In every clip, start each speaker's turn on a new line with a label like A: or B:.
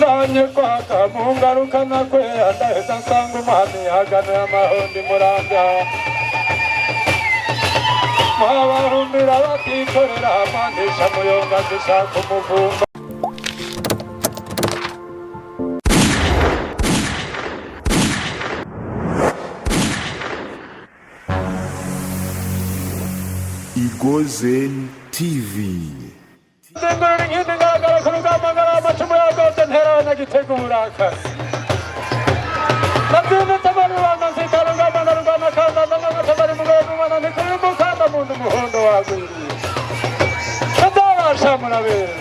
A: Waranzanye kwaka mungaruka nakwe adaheza nsanga umwami hagana y'amahondi murambya Mwabahumbira batikorera amandisha muyonga zishaka umuvumba
B: Igozen TV.
A: Zengurira inkindi ngaragara ku rugamba ngaraamacumu yagose nterana gitega uburakari Nabyinitse amarubanda nsita rugamba ngarugana kandanda n'amatabari mugabo n'umwana ntikuri umukanda muntu umuhondo wagwiriye Nazabasha murabera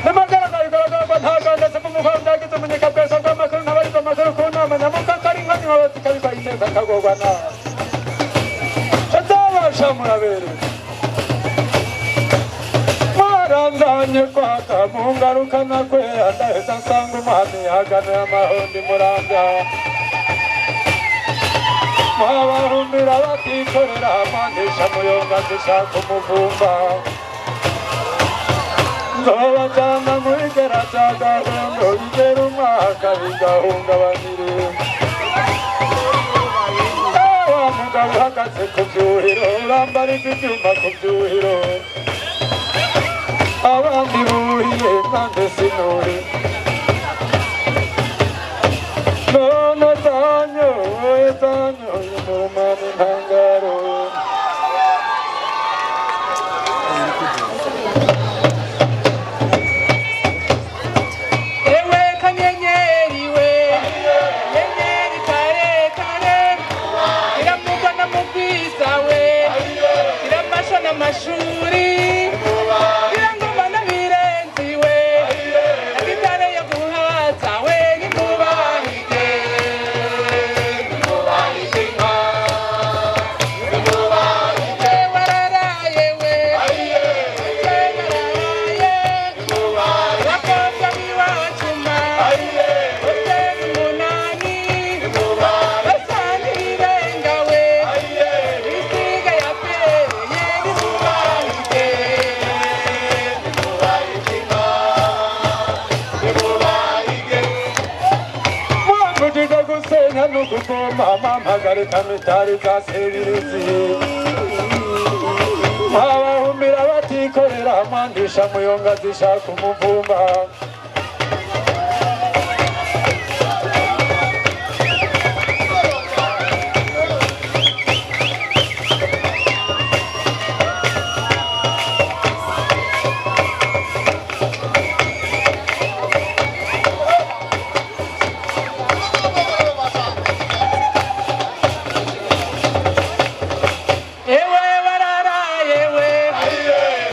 A: Nimagaragara igaragara ntagandetse mu muhondo yagize umunyika bwese bw'amakuru n'abariko amakuru ku nama nyamukaka ari nka nyabati kabika iteka akagorwa nawe Nazabasha murabera Waranzanye kwaka mungaruka nakwe adaheza nsanga umwami hagana y'amahondi murambya Mwabahumbira batikorera amandisha muyonga zishaka umuvumba Nzobajana muri gera ca Gahondo bigera umwaka bigahungabanire Wa mugabo uhagaze ku vyuhiro urambarika ivyuma ku vyuhiro Abandi buhiye kandi sinuri None tanyoye murumani ntangaro
C: Ewe kanyenyeri we Kanyenyeri kare kare Iramuga na mugwiza we Iramasha n'amashuri Irangoma n'abirenzi we Nagitare yo guhaza we Ngimubahige Ngimubahige nka Ngimubahige wararaye we wararaye Bakobwa biwacuma Utega umunani Basanga irenga we Isiga yapeye Ngimubahige
A: Mwangujije gusenya n'ukuvoma Mampagarika mitari zasebirizi Mwabahumbira batikorera amandisha muyonga zishaka umuvumba
C: Ewe wararaye we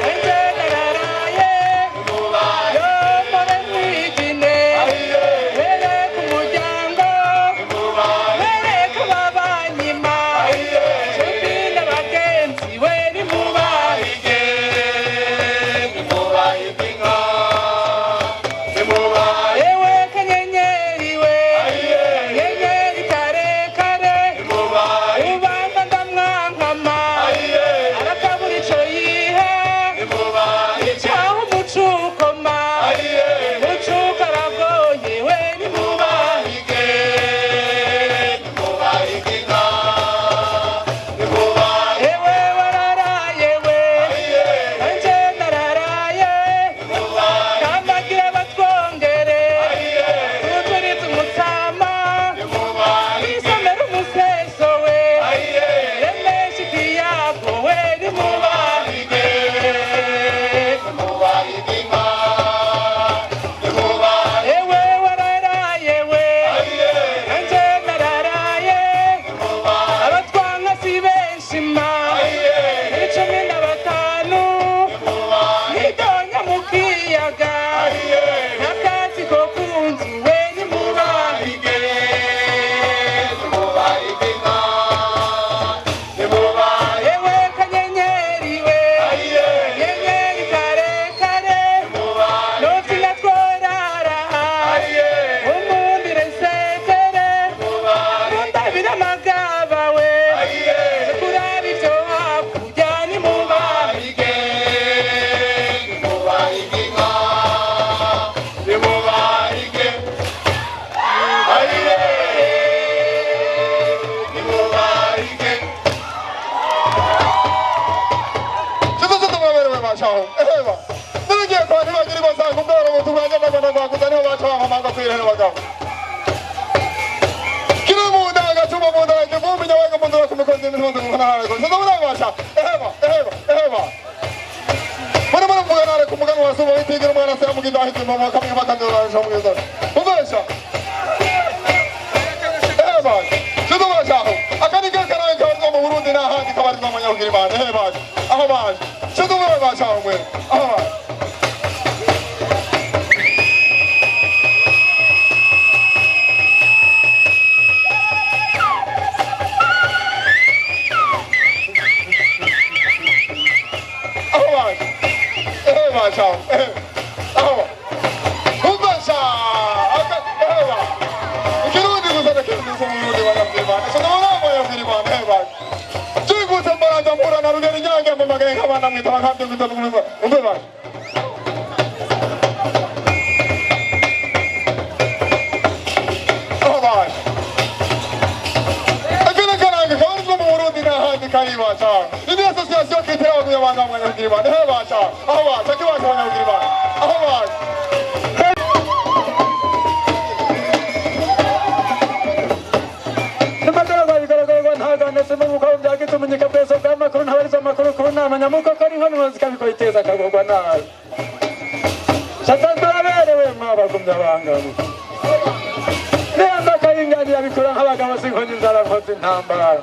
C: Enze nararaye Yo more
D: gusana ko so ndabona basha eheba mana mugana ko mugana waso witigera mwana se muginda ahite mama kamwe bakandora sho muginda ubesha eheba so basha akani ka kana ka mu Burundi na handi kabari mama nyawugiri bana eheba aho basha so basha mwe aho Ciao. Ubasha. Ewa. Ikirudi gusana kintu somuru wa yamdimana. Sonona wa yamdimana. Ewa. Chigu sambara tambura na rugeri nyange mu magenga bana mwita bakande kutabuza. Ubeba. Ewa. Akina kana kwa nzo mu Burundi na handi kaiwa cha. Ini association kitera ku yabanga mu yamdimana. Ewa cha. Awa, takiwa kwa yamdimana. Awa.
A: Tumenyeka pesa kama kuna haweza makuru kuna manyamuko kari hano mazikabi ko iteza kagogwa nayo Satantara berewe maba kumyabanga Nenda kayingani yabikura nk'abagabo sinkonye inzara nkoze intambara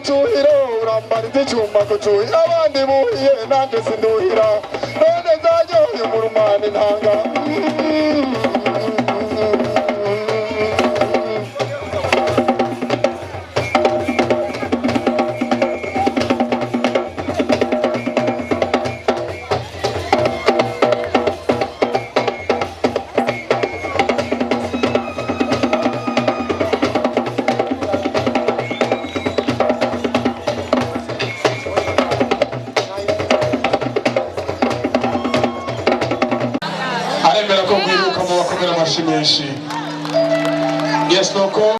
D: kucuhira urambariza icyuma kucuhira abandi buhiye nanjye sinduhira none zaryoheye umurumani ntanga aremera ko kwiruka mu bakomera amashyi menshi. Yes, nuko